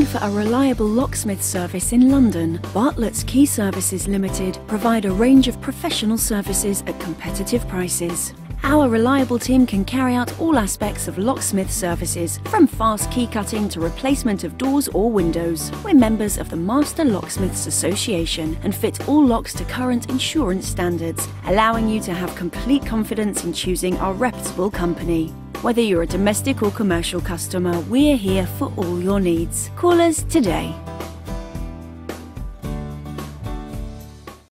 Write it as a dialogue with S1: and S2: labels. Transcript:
S1: Looking for a reliable locksmith service in London? Bartletts Key Services Limited provide a range of professional services at competitive prices. Our reliable team can carry out all aspects of locksmith services, from fast key cutting to replacement of doors or windows. We're members of the Master Locksmiths Association and fit all locks to current insurance standards, allowing you to have complete confidence in choosing our reputable company. Whether you're a domestic or commercial customer, we're here for all your needs. Call us today.